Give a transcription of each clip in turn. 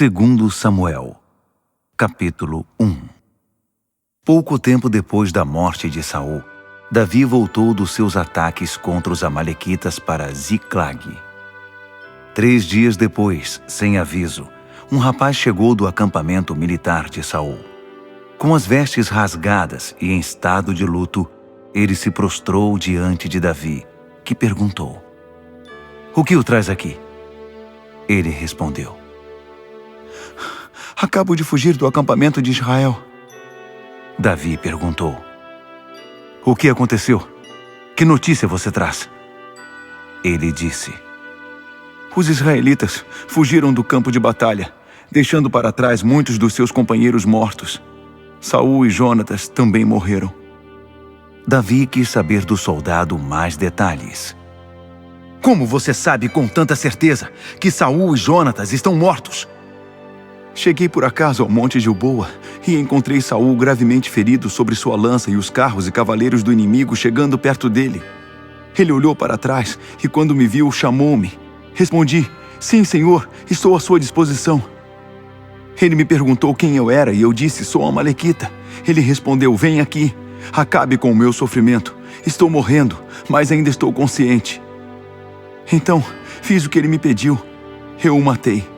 Segundo Samuel, capítulo 1. Pouco tempo depois da morte de Saul, Davi voltou dos seus ataques contra os amalequitas para Ziclag. 3 dias depois, sem aviso, um rapaz chegou do acampamento militar de Saul. Com as vestes rasgadas e em estado de luto, ele se prostrou diante de Davi, que perguntou: "O que o traz aqui?" Ele respondeu: "Acabo de fugir do acampamento de Israel." Davi perguntou: "O que aconteceu? Que notícia você traz?" Ele disse: "Os israelitas fugiram do campo de batalha, deixando para trás muitos dos seus companheiros mortos. Saul e Jonatas também morreram." Davi quis saber do soldado mais detalhes. "Como você sabe com tanta certeza que Saul e Jonatas estão mortos?" "Cheguei por acaso ao Monte Gilboa e encontrei Saul gravemente ferido sobre sua lança e os carros e cavaleiros do inimigo chegando perto dele. Ele olhou para trás e quando me viu, chamou-me. Respondi: 'Sim, Senhor, estou à sua disposição.' Ele me perguntou quem eu era e eu disse: 'Sou amalequita.' Ele respondeu: 'Vem aqui, acabe com o meu sofrimento. Estou morrendo, mas ainda estou consciente.' Então, fiz o que ele me pediu. Eu o matei.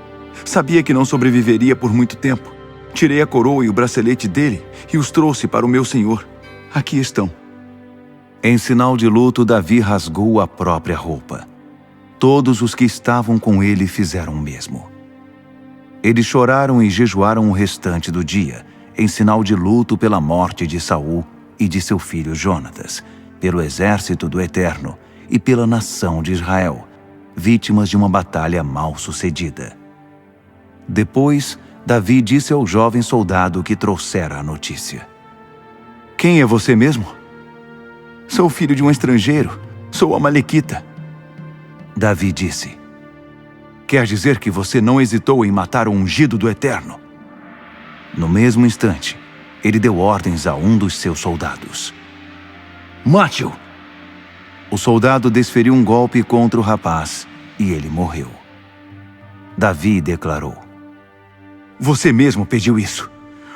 Sabia que não sobreviveria por muito tempo. Tirei a coroa e o bracelete dele e os trouxe para o meu senhor. Aqui estão." Em sinal de luto, Davi rasgou a própria roupa. Todos os que estavam com ele fizeram o mesmo. Eles choraram e jejuaram o restante do dia, em sinal de luto pela morte de Saul e de seu filho Jonatas, pelo exército do Eterno e pela nação de Israel, vítimas de uma batalha mal sucedida. Depois, Davi disse ao jovem soldado que trouxera a notícia: "Quem é você mesmo?" "Sou filho de um estrangeiro. Sou amalequita." Davi disse: "Quer dizer que você não hesitou em matar o ungido do Eterno?" No mesmo instante, ele deu ordens a um dos seus soldados: "Mate-o!" O soldado desferiu um golpe contra o rapaz e ele morreu. Davi declarou: "Você mesmo pediu isso.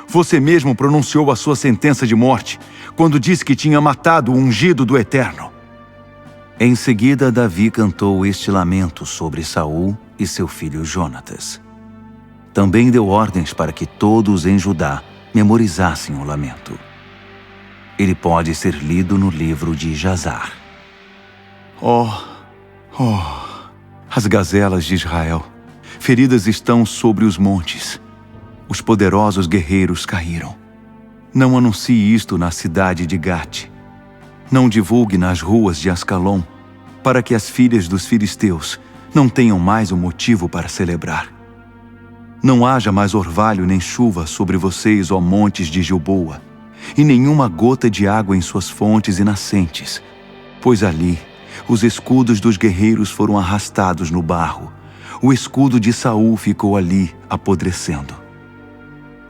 Você mesmo pronunciou a sua sentença de morte, quando disse que tinha matado o ungido do Eterno." Em seguida, Davi cantou este lamento sobre Saul e seu filho Jonatas. Também deu ordens para que todos em Judá memorizassem o lamento. Ele pode ser lido no livro de Jazar. Oh, as gazelas de Israel, feridas estão sobre os montes. Os poderosos guerreiros caíram. Não anuncie isto na cidade de Gate. Não divulgue nas ruas de Ascalon, para que as filhas dos filisteus não tenham mais um motivo para celebrar. Não haja mais orvalho nem chuva sobre vocês, ó montes de Gilboa, e nenhuma gota de água em suas fontes e nascentes, pois ali os escudos dos guerreiros foram arrastados no barro. O escudo de Saul ficou ali, apodrecendo.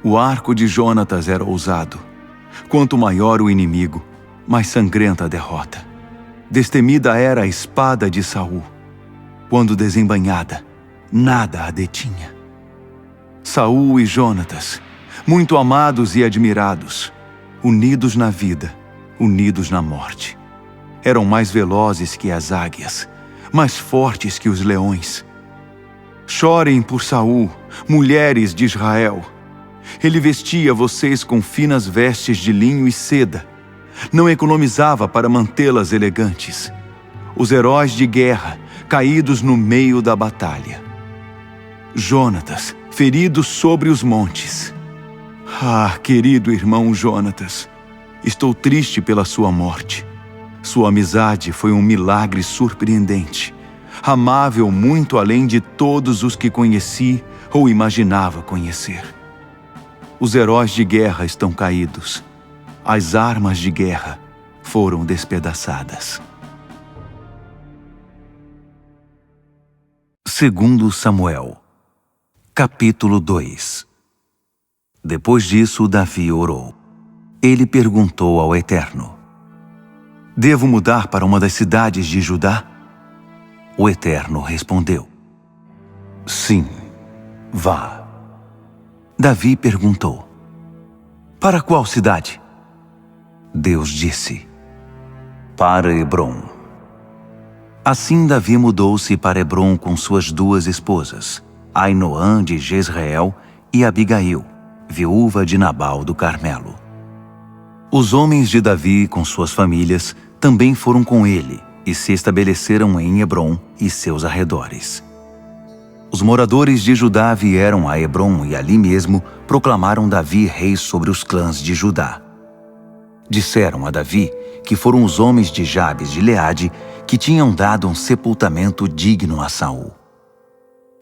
O arco de Jonatas era ousado. Quanto maior o inimigo, mais sangrenta a derrota. Destemida era a espada de Saul. Quando desembainhada, nada a detinha. Saul e Jonatas, muito amados e admirados, unidos na vida, unidos na morte. Eram mais velozes que as águias, mais fortes que os leões. Chorem por Saul, mulheres de Israel. Ele vestia vocês com finas vestes de linho e seda. Não economizava para mantê-las elegantes. Os heróis de guerra, caídos no meio da batalha. Jonatas, ferido sobre os montes. Ah, querido irmão Jonatas, estou triste pela sua morte. Sua amizade foi um milagre surpreendente, amável muito além de todos os que conheci ou imaginava conhecer. Os heróis de guerra estão caídos. As armas de guerra foram despedaçadas. Segundo Samuel, capítulo 2. Depois disso, Davi orou. Ele perguntou ao Eterno: "Devo mudar para uma das cidades de Judá?" O Eterno respondeu: "Sim, vá. Davi perguntou: para qual cidade? Deus disse: para Hebrom. Assim Davi mudou-se para Hebrom com suas 2 esposas, Ainoã de Jezreel e Abigail, viúva de Nabal do Carmelo. Os homens de Davi com suas famílias também foram com ele e se estabeleceram em Hebrom e seus arredores. Os moradores de Judá vieram a Hebrom e ali mesmo proclamaram Davi rei sobre os clãs de Judá. Disseram a Davi que foram os homens de Jabes de Gileade que tinham dado um sepultamento digno a Saul.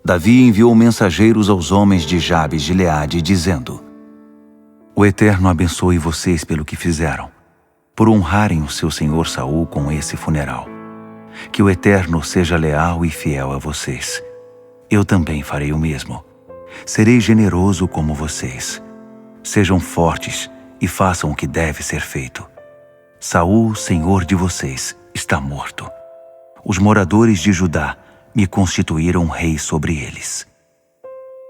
Davi enviou mensageiros aos homens de Jabes de Gileade, dizendo: o Eterno abençoe vocês pelo que fizeram, por honrarem o seu senhor Saul com esse funeral. Que o Eterno seja leal e fiel a vocês. Eu também farei o mesmo. Serei generoso como vocês. Sejam fortes e façam o que deve ser feito. Saul, senhor de vocês, está morto. Os moradores de Judá me constituíram rei sobre eles.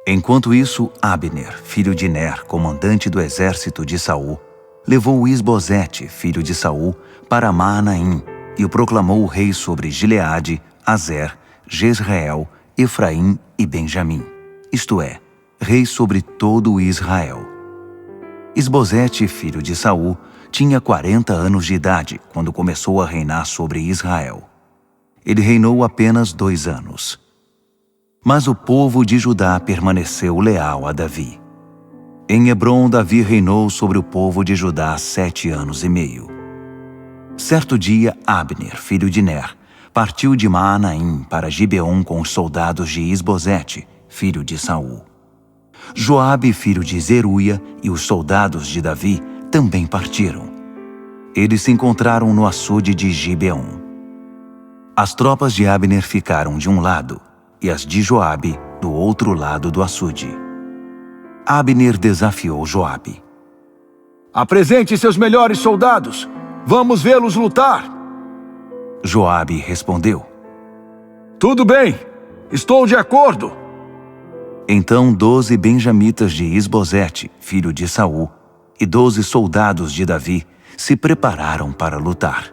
Enquanto isso, Abner, filho de Ner, comandante do exército de Saul, levou Isbosete, filho de Saul, para Maanaim e o proclamou rei sobre Gileade, Azer, Jezreel, Efraim e Benjamim, isto é, rei sobre todo Israel. Isbosete, filho de Saul, tinha 40 anos de idade quando começou a reinar sobre Israel. Ele reinou apenas 2 anos. Mas o povo de Judá permaneceu leal a Davi. Em Hebrom, Davi reinou sobre o povo de Judá 7 anos e meio. Certo dia, Abner, filho de Ner, partiu de Maanaim para Gibeon com os soldados de Isbosete, filho de Saul. Joabe, filho de Zeruia, e os soldados de Davi também partiram. Eles se encontraram no açude de Gibeon. As tropas de Abner ficaram de um lado e as de Joabe do outro lado do açude. Abner desafiou Joabe. Apresente seus melhores soldados. Vamos vê-los lutar. Joabe respondeu: tudo bem, estou de acordo. Então 12 benjamitas de Isbosete, filho de Saul, e 12 soldados de Davi se prepararam para lutar.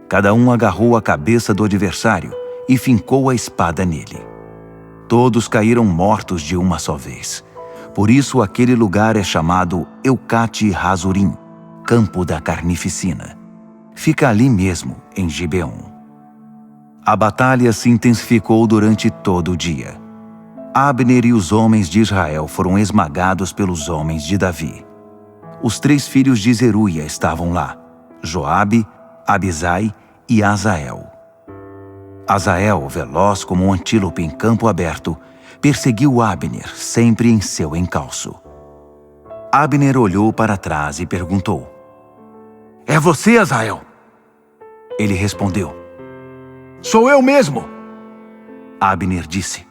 Cada um agarrou a cabeça do adversário e fincou a espada nele. Todos caíram mortos de uma só vez. Por isso aquele lugar é chamado Eucate Razurim, Campo da Carnificina. Fica ali mesmo, em Gibeon. A batalha se intensificou durante todo o dia. Abner e os homens de Israel foram esmagados pelos homens de Davi. Os 3 filhos de Zeruia estavam lá: Joabe, Abisai e Azael. Azael, veloz como um antílope em campo aberto, perseguiu Abner, sempre em seu encalço. Abner olhou para trás e perguntou: é você, Azael? Ele respondeu: sou eu mesmo. Abner disse: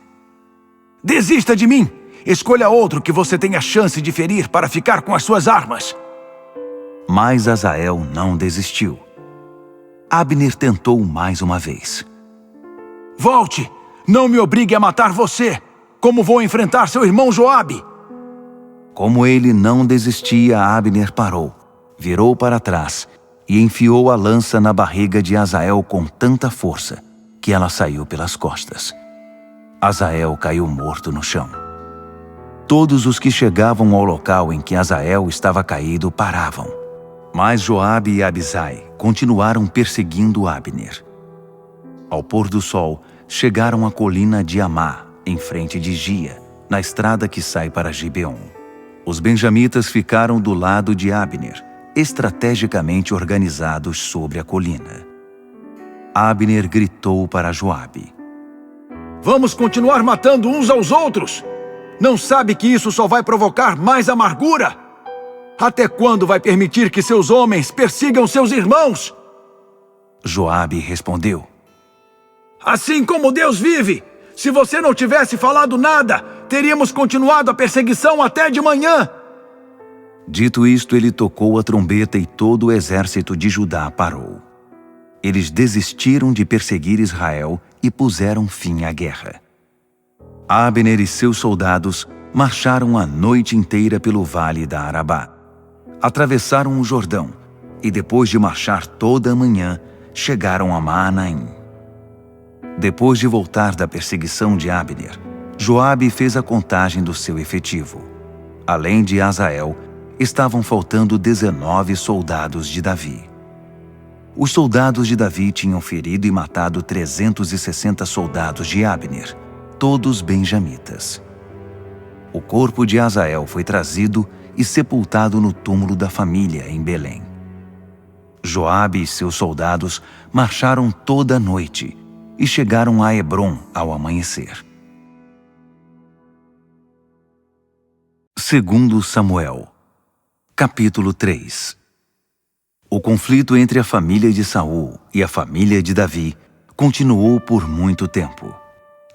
desista de mim. Escolha outro que você tenha chance de ferir para ficar com as suas armas. Mas Azael não desistiu. Abner tentou mais uma vez. Volte! Não me obrigue a matar você! Como vou enfrentar seu irmão Joabe? Como ele não desistia, Abner parou, virou para trás e enfiou a lança na barriga de Azael com tanta força que ela saiu pelas costas. Azael caiu morto no chão. Todos os que chegavam ao local em que Azael estava caído paravam. Mas Joabe e Abisai continuaram perseguindo Abner. Ao pôr do sol, chegaram à colina de Amá, em frente de Gia, na estrada que sai para Gibeon. Os benjamitas ficaram do lado de Abner, estrategicamente organizados sobre a colina. Abner gritou para Joabe: vamos continuar matando uns aos outros? Não sabe que isso só vai provocar mais amargura? Até quando vai permitir que seus homens persigam seus irmãos? Joabe respondeu: assim como Deus vive, se você não tivesse falado nada, teríamos continuado a perseguição até de manhã. Dito isto, ele tocou a trombeta e todo o exército de Judá parou. Eles desistiram de perseguir Israel e puseram fim à guerra. Abner e seus soldados marcharam a noite inteira pelo vale da Arabá. Atravessaram o Jordão e, depois de marchar toda a manhã, chegaram a Maanaim. Depois de voltar da perseguição de Abner, Joabe fez a contagem do seu efetivo. Além de Asael, estavam faltando 19 soldados de Davi. Os soldados de Davi tinham ferido e matado 360 soldados de Abner, todos benjamitas. O corpo de Asael foi trazido e sepultado no túmulo da família em Belém. Joabe e seus soldados marcharam toda a noite e chegaram a Hebrom ao amanhecer. 2 Samuel, capítulo 3. O conflito entre a família de Saul e a família de Davi continuou por muito tempo.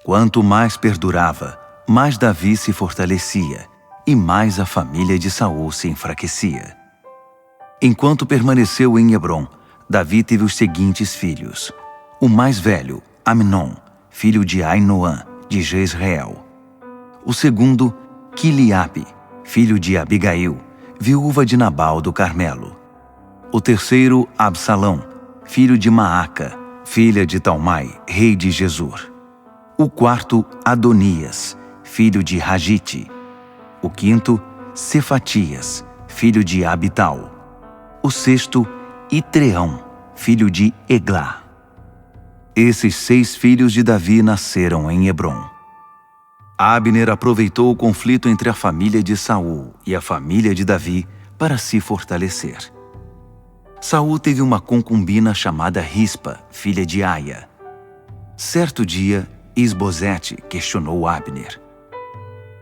Quanto mais perdurava, mais Davi se fortalecia e mais a família de Saul se enfraquecia. Enquanto permaneceu em Hebrom, Davi teve os seguintes filhos: o mais velho, Amnon, filho de Ainoã, de Jezreel. O segundo, Quiliabe, filho de Abigail, viúva de Nabal do Carmelo. O terceiro, Absalão, filho de Maaca, filha de Talmai, rei de Gesur. O quarto, Adonias, filho de Hagite. O quinto, Cefatias, filho de Abital. O sexto, Itreão, filho de Eglá. Esses 6 filhos de Davi nasceram em Hebrom. Abner aproveitou o conflito entre a família de Saul e a família de Davi para se fortalecer. Saul teve uma concubina chamada Rispa, filha de Aia. Certo dia, Isbosete questionou Abner: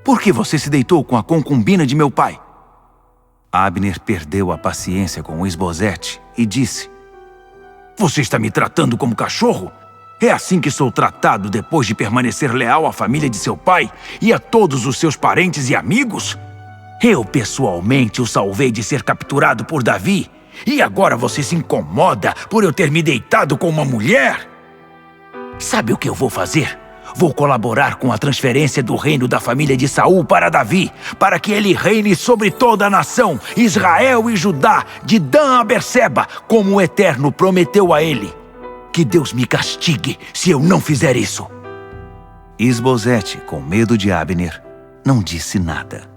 "Por que você se deitou com a concubina de meu pai?" Abner perdeu a paciência com Isbosete e disse: "Você está me tratando como cachorro? É assim que sou tratado depois de permanecer leal à família de seu pai e a todos os seus parentes e amigos? Eu pessoalmente o salvei de ser capturado por Davi, e agora você se incomoda por eu ter me deitado com uma mulher? Sabe o que eu vou fazer? Vou colaborar com a transferência do reino da família de Saul para Davi, para que ele reine sobre toda a nação, Israel e Judá, de Dan a Berseba, como o Eterno prometeu a ele. Que Deus me castigue se eu não fizer isso." Isbosete, com medo de Abner, não disse nada.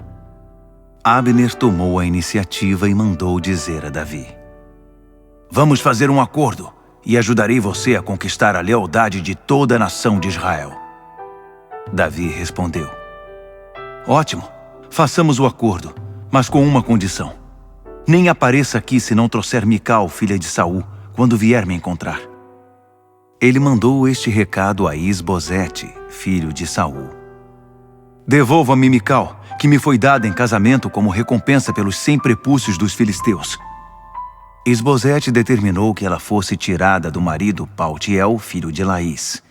Abner tomou a iniciativa e mandou dizer a Davi: "Vamos fazer um acordo e ajudarei você a conquistar a lealdade de toda a nação de Israel." Davi respondeu: "Ótimo, façamos o acordo, mas com uma condição. Nem apareça aqui se não trouxer Mical, filha de Saul, quando vier me encontrar." Ele mandou este recado a Isbosete, filho de Saul: "Devolva-me Mical, que me foi dada em casamento como recompensa pelos 100 prepúcios dos filisteus." Isbosete determinou que ela fosse tirada do marido Paltiel, filho de Laís.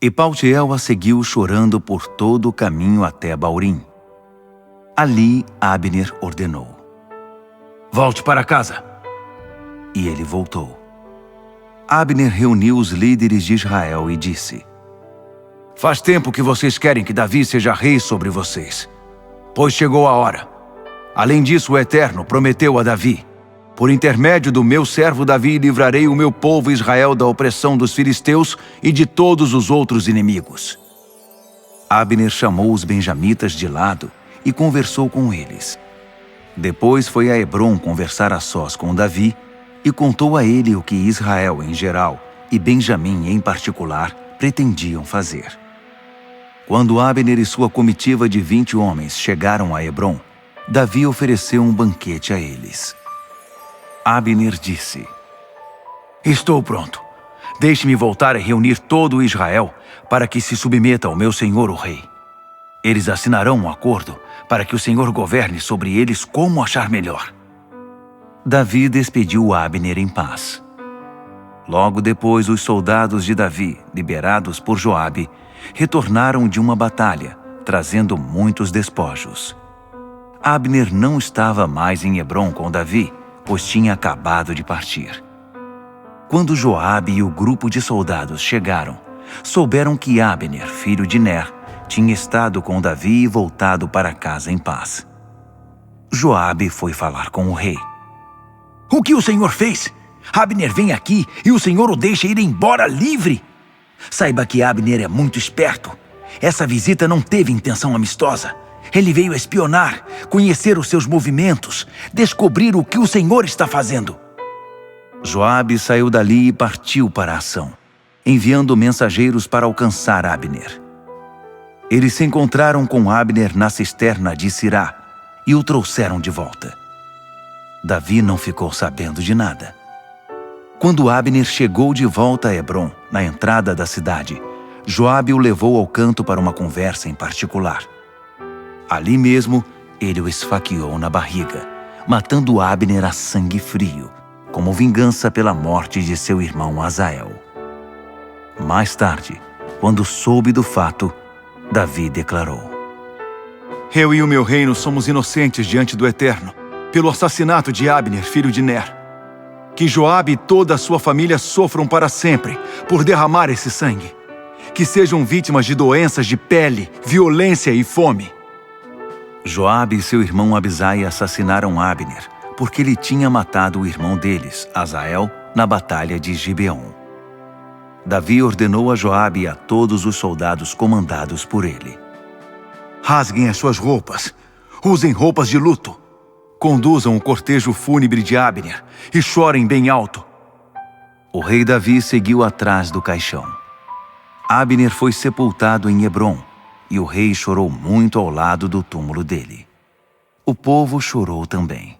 E Paltiel a seguiu chorando por todo o caminho até Baurim. Ali Abner ordenou: "Volte para casa." E ele voltou. Abner reuniu os líderes de Israel e disse: "Faz tempo que vocês querem que Davi seja rei sobre vocês, pois chegou a hora. Além disso, o Eterno prometeu a Davi: por intermédio do meu servo Davi livrarei o meu povo Israel da opressão dos filisteus e de todos os outros inimigos." Abner chamou os benjamitas de lado e conversou com eles. Depois foi a Hebrom conversar a sós com Davi e contou a ele o que Israel em geral e Benjamim em particular pretendiam fazer. Quando Abner e sua comitiva de 20 homens chegaram a Hebrom, Davi ofereceu um banquete a eles. Abner disse: "Estou pronto. Deixe-me voltar a reunir todo o Israel para que se submeta ao meu senhor o rei. Eles assinarão um acordo para que o Senhor governe sobre eles como achar melhor." Davi despediu Abner em paz. Logo depois, os soldados de Davi, liberados por Joabe, retornaram de uma batalha, trazendo muitos despojos. Abner não estava mais em Hebrom com Davi, pois tinha acabado de partir. Quando Joabe e o grupo de soldados chegaram, souberam que Abner, filho de Ner, tinha estado com Davi e voltado para casa em paz. Joabe foi falar com o rei. O que o senhor fez? Abner vem aqui e o senhor o deixa ir embora livre? Saiba que Abner é muito esperto. Essa visita não teve intenção amistosa. Ele veio espionar, conhecer os seus movimentos, descobrir o que o senhor está fazendo. Joabe saiu dali e partiu para a ação, enviando mensageiros para alcançar Abner. Eles se encontraram com Abner na cisterna de Sirá e o trouxeram de volta. Davi não ficou sabendo de nada. Quando Abner chegou de volta a Hebrom, na entrada da cidade, Joabe o levou ao canto para uma conversa em particular. Ali mesmo, ele o esfaqueou na barriga, matando Abner a sangue frio, como vingança pela morte de seu irmão Asael. Mais tarde, quando soube do fato, Davi declarou: Eu e o meu reino somos inocentes diante do Eterno, pelo assassinato de Abner, filho de Ner. Que Joabe e toda a sua família sofram para sempre por derramar esse sangue. Que sejam vítimas de doenças de pele, violência e fome. Joabe e seu irmão Abisai assassinaram Abner, porque ele tinha matado o irmão deles, Asael, na batalha de Gibeon. Davi ordenou a Joabe e a todos os soldados comandados por ele: Rasguem as suas roupas, usem roupas de luto, conduzam o cortejo fúnebre de Abner e chorem bem alto. O rei Davi seguiu atrás do caixão. Abner foi sepultado em Hebrom, e o rei chorou muito ao lado do túmulo dele. O povo chorou também.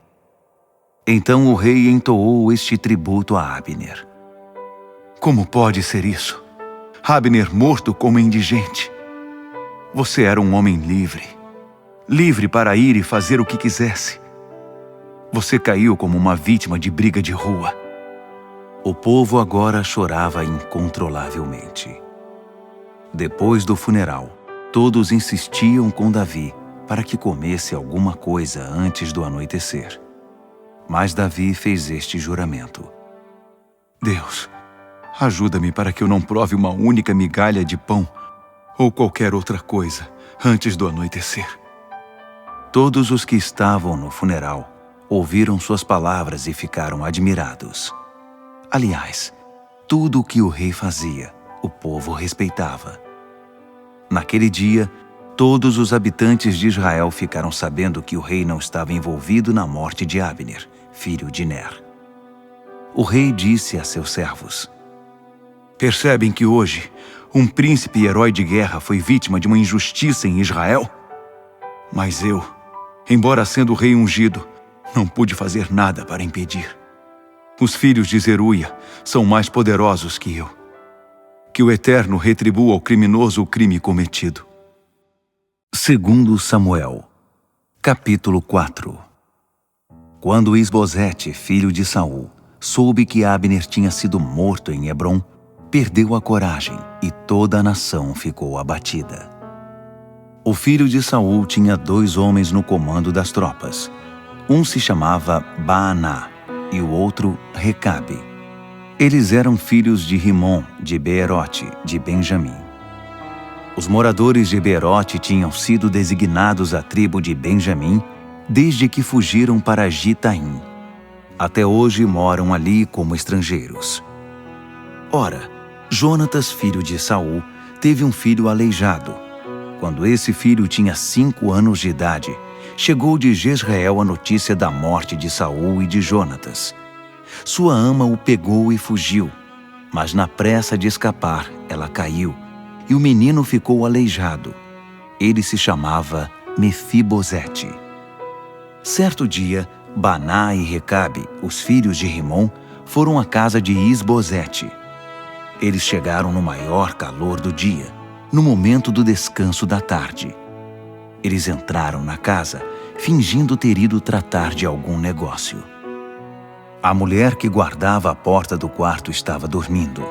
Então o rei entoou este tributo a Abner: Como pode ser isso? Abner morto como indigente. Você era um homem livre, livre para ir e fazer o que quisesse. Você caiu como uma vítima de briga de rua. O povo agora chorava incontrolavelmente. Depois do funeral, todos insistiam com Davi para que comesse alguma coisa antes do anoitecer. Mas Davi fez este juramento: Deus, ajuda-me para que eu não prove uma única migalha de pão ou qualquer outra coisa antes do anoitecer. Todos os que estavam no funeral ouviram suas palavras e ficaram admirados. Aliás, tudo o que o rei fazia, o povo respeitava. Naquele dia, todos os habitantes de Israel ficaram sabendo que o rei não estava envolvido na morte de Abner, filho de Ner. O rei disse a seus servos: Percebem que hoje um príncipe e herói de guerra foi vítima de uma injustiça em Israel? Mas eu, embora sendo rei ungido, não pude fazer nada para impedir. Os filhos de Zeruia são mais poderosos que eu. Que o Eterno retribua ao criminoso o crime cometido. 2 Samuel, capítulo 4. Quando Isbosete, filho de Saul, soube que Abner tinha sido morto em Hebrom, perdeu a coragem e toda a nação ficou abatida. O filho de Saul tinha 2 homens no comando das tropas. Um se chamava Baaná e o outro Recabe. Eles eram filhos de Rimom, de Beerote, de Benjamim. Os moradores de Beerote tinham sido designados à tribo de Benjamim desde que fugiram para Gitaim. Até hoje moram ali como estrangeiros. Ora, Jonatas, filho de Saul, teve um filho aleijado. Quando esse filho tinha 5 anos de idade, chegou de Jezreel a notícia da morte de Saul e de Jonatas. Sua ama o pegou e fugiu, mas na pressa de escapar, ela caiu, e o menino ficou aleijado. Ele se chamava Mefibosete. Certo dia, Baná e Recabe, os filhos de Rimom, foram à casa de Isbosete. Eles chegaram no maior calor do dia, no momento do descanso da tarde. Eles entraram na casa, fingindo ter ido tratar de algum negócio. A mulher que guardava a porta do quarto estava dormindo.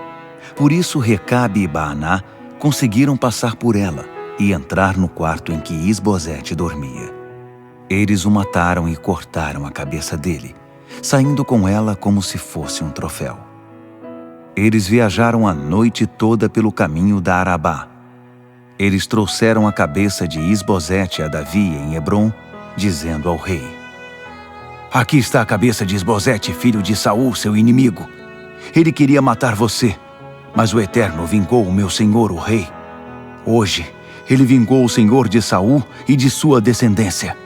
Por isso Recabe e Baaná conseguiram passar por ela e entrar no quarto em que Isbosete dormia. Eles o mataram e cortaram a cabeça dele, saindo com ela como se fosse um troféu. Eles viajaram a noite toda pelo caminho da Arabá. Eles trouxeram a cabeça de Isbosete a Davi em Hebrom, dizendo ao rei: Aqui está a cabeça de Isbosete, filho de Saul, seu inimigo. Ele queria matar você, mas o Eterno vingou o meu senhor, o rei. Hoje, ele vingou o senhor de Saul e de sua descendência.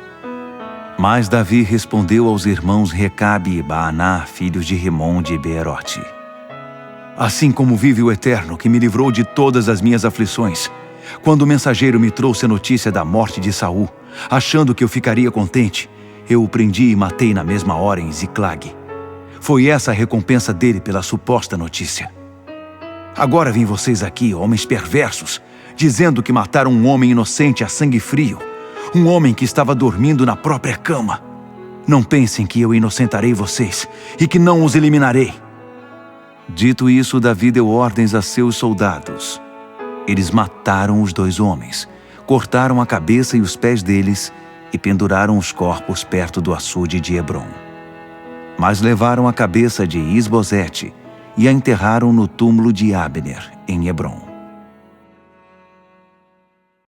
Mas Davi respondeu aos irmãos Recabe e Baaná, filhos de Rimom de Beerote: Assim como vive o Eterno, que me livrou de todas as minhas aflições, quando o mensageiro me trouxe a notícia da morte de Saul, achando que eu ficaria contente, eu o prendi e matei na mesma hora em Ziclag. Foi essa a recompensa dele pela suposta notícia. Agora vêm vocês aqui, homens perversos, dizendo que mataram um homem inocente a sangue frio, um homem que estava dormindo na própria cama. Não pensem que eu inocentarei vocês e que não os eliminarei. Dito isso, Davi deu ordens a seus soldados. Eles mataram os 2 homens, cortaram a cabeça e os pés deles e penduraram os corpos perto do açude de Hebrom. Mas levaram a cabeça de Isbosete e a enterraram no túmulo de Abner, em Hebrom.